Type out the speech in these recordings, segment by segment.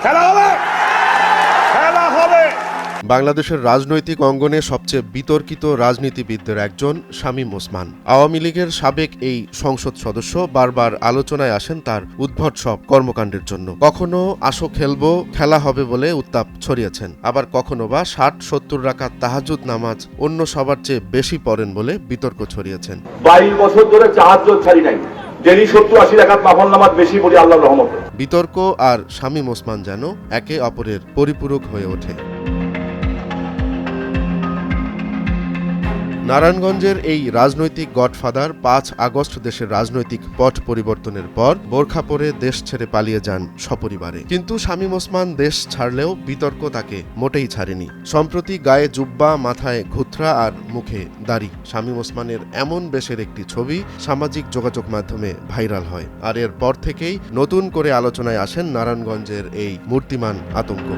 খেলা হবে, খেলা হবে। বাংলাদেশের রাজনৈতিক অঙ্গনে সবচেয়ে বিতর্কিত রাজনীতিবিদদের একজন শামীম ওসমান। আওয়ামী লীগের সাবেক এই সংসদ সদস্য বারবার আলোচনায় আসেন তার উদ্ভট সব কর্মকাণ্ডের জন্য। কখনো আসো খেলবো, খেলা হবে বলে উত্তাপ ছড়িয়েছেন, আবার কখনো বা ৬০-৭০ রাকাত তাহাজ্জুদ নামাজ অন্য সবার চেয়ে বেশি পড়েন বলে বিতর্ক ছড়িয়েছেন। ২২ বছর ধরে তাহাজ্জুদ ছাড়ি নাই, ডেলি ৭০-৮০ রাকাত নফল নামাজ বেশি পড়ি আল্লাহর রহমতে। বিতর্ক আর শামীম ওসমান যেন একে অপরের পরিপূরক হয়ে ওঠে। নারায়ণগঞ্জের এই রাজনৈতিক গডফাদার ৫ আগস্ট দেশের রাজনৈতিক পট পরিবর্তনের পর বোরখা পরে দেশ ছেড়ে পালিয়ে যান সপরিবারে। কিন্তু শামীম ওসমান দেশ ছাড়লেও বিতর্ক তাকে মোটেই ছাড়েনি। সম্প্রতি গায়ে জুব্বা, মাথায় ঘুথরা আর মুখে দাড়ি শামীম ওসমানের এমন বেশের একটি ছবি সামাজিক যোগাযোগ মাধ্যমে ভাইরাল হয়। আর এর পর থেকেই নতুন করে আলোচনায় আসেন নারায়ণগঞ্জের এই মূর্তিমান আতঙ্ক।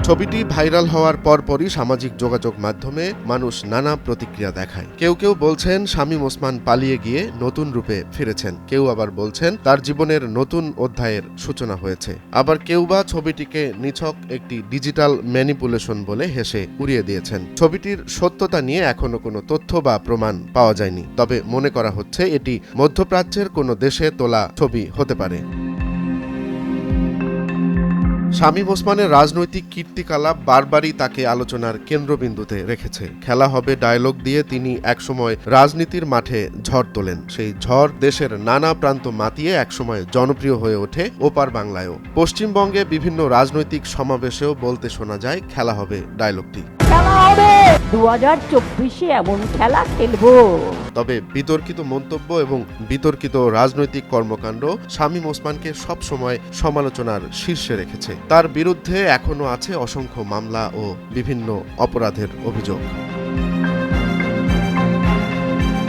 ছবিটি ভাইরাল হওয়ার পরপরই সামাজিক যোগাযোগ মাধ্যমে মানুষ নানা প্রতিক্রিয়া দেখায়। কেউ কেউ বলছেন শামীম ওসমান পালিয়ে গিয়ে নতুন রূপে ফিরেছেন, কেউ আবার বলছেন তার জীবনের নতুন অধ্যায়ের সূচনা হয়েছে, আবার কেউ বা ছবিটিকে নিছক একটি ডিজিটাল ম্যানিপুলেশন বলে হেসে উড়িয়ে দিয়েছেন। ছবিটির সত্যতা নিয়ে এখনো কোনো তথ্য বা প্রমাণ পাওয়া যায়নি, তবে মনে করা হচ্ছে এটি মধ্যপ্রাচ্যের কোনো দেশে তোলা ছবি হতে পারে। শামীম ওসমানের রাজনৈতিক কীর্তিকলাপ বারবারই তাকে আলোচনার কেন্দ্রবিন্দুতে রেখেছে। খেলা হবে ডায়লগ দিয়ে তিনি একসময় রাজনীতির মাঠে ঝড় তোলেন। সেই ঝড় দেশের নানা প্রান্ত মাতিয়ে একসময় জনপ্রিয় হয়ে ওঠে ওপার বাংলায়ও। পশ্চিমবঙ্গে বিভিন্ন রাজনৈতিক সমাবেশেও বলতে শোনা যায় খেলা হবে ডায়লগটি। খেলা হবে 2024-এ এমন খেলা খেলবো। তবে বিতর্কিত মন্তব্য এবং বিতর্কিত রাজনৈতিক কর্মকাণ্ড শামীম ওসমানকে সবসময় সমালোচনার শীর্ষে রেখেছে। তার বিরুদ্ধে এখনো আছে অসংখ্য মামলা ও বিভিন্ন অপরাধের অভিযোগ।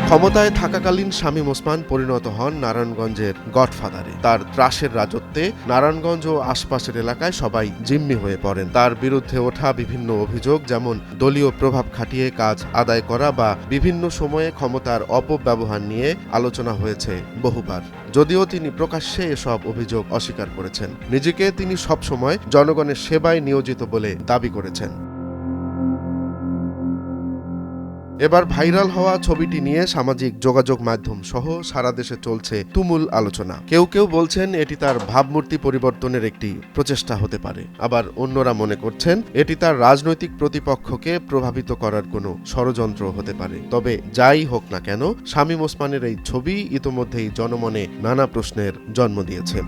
ক্ষমতায় থাকাকালীন শামীম ওসমান পরিণত হন নারায়ণগঞ্জের গডফাদারে। তার ত্রাসের রাজত্বে নারায়ণগঞ্জ ও আশপাশের এলাকায় সবাই জিম্মি হয়ে পড়েন। তার বিরুদ্ধে ওঠা বিভিন্ন অভিযোগ, যেমন দলীয় প্রভাব খাটিয়ে কাজ আদায় করা বা বিভিন্ন সময়ে ক্ষমতার অপব্যবহার নিয়ে আলোচনা হয়েছে বহুবার। যদিও তিনি প্রকাশ্যে এসব অভিযোগ অস্বীকার করেছেন। নিজেকে তিনি সবসময় জনগণের সেবায় নিয়োজিত বলে দাবি করেছেন। এবার ভাইরাল হওয়া ছবিটি নিয়ে সামাজিক যোগাযোগ মাধ্যম সহ সারা দেশে চলছে তুমুল আলোচনা। কেউ কেউ বলছেন এটি তার ভাবমূর্তি পরিবর্তনের একটি প্রচেষ্টা হতে পারে, আবার অন্যরা মনে করছেন এটি তার রাজনৈতিক প্রতিপক্ষকে প্রভাবিত করার কোনো ষড়যন্ত্র হতে পারে। তবে যাই হোক না কেন, শামীম ওসমানের এই ছবি ইতোমধ্যেই জনমনে নানা প্রশ্নের জন্ম দিয়েছে।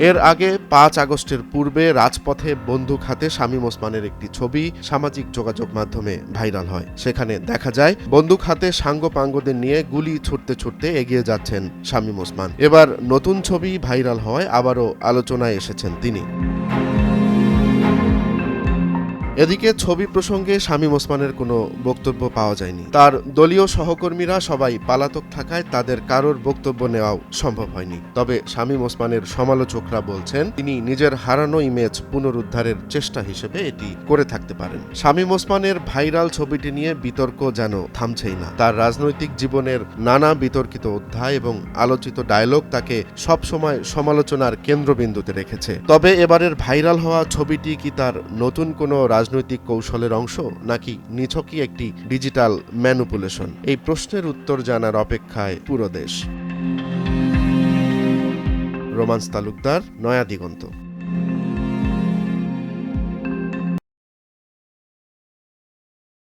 এর আগে ৫ আগস্টের পূর্বে রাজপথে বন্দুক হাতে শামীম ওসমানের একটি ছবি সামাজিক যোগাযোগ মাধ্যমে ভাইরাল হয়। সেখানে দেখা যায় বন্দুক হাতে সাঙ্গপাঙ্গদের নিয়ে গুলি ছুটতে ছুটতে এগিয়ে যাচ্ছেন শামীম ওসমান। এবার নতুন ছবি ভাইরাল হওয়ায় আবারও আলোচনায় এসেছেন তিনি। এদিকে ছবি প্রসঙ্গে শামীম ওসমানের কোনো বক্তব্য পাওয়া যায়নি। তার দলীয় সহকর্মীরা সবাই পালাতক থাকায় তাদের কারোর বক্তব্য নেওয়াও সম্ভব হয়নি। তবে শামীম ওসমানের সমালোচকরা বলছেন তিনি নিজের হারানো ইমেজ পুনরুদ্ধারের চেষ্টা হিসেবে এটি করে থাকতে পারেন। শামীম ওসমানের ভাইরাল ছবিটি নিয়ে বিতর্ক যেন থামছেই না। তার রাজনৈতিক জীবনের নানা বিতর্কিত অধ্যায় এবং আলোচিত ডায়লগ তাকে সবসময় সমালোচনার কেন্দ্রবিন্দুতে রেখেছে। তবে এবারের ভাইরাল হওয়া ছবিটি কি তার নতুন কোনো রাজনৈতিক কৌশলের অংশ, নাকি নিছকই একটি ডিজিটাল ম্যানিপুলেশন? এই প্রশ্নের উত্তর জানার অপেক্ষায় পুরো দেশ। রোমান্স তালুকদার, নয়া দিগন্ত।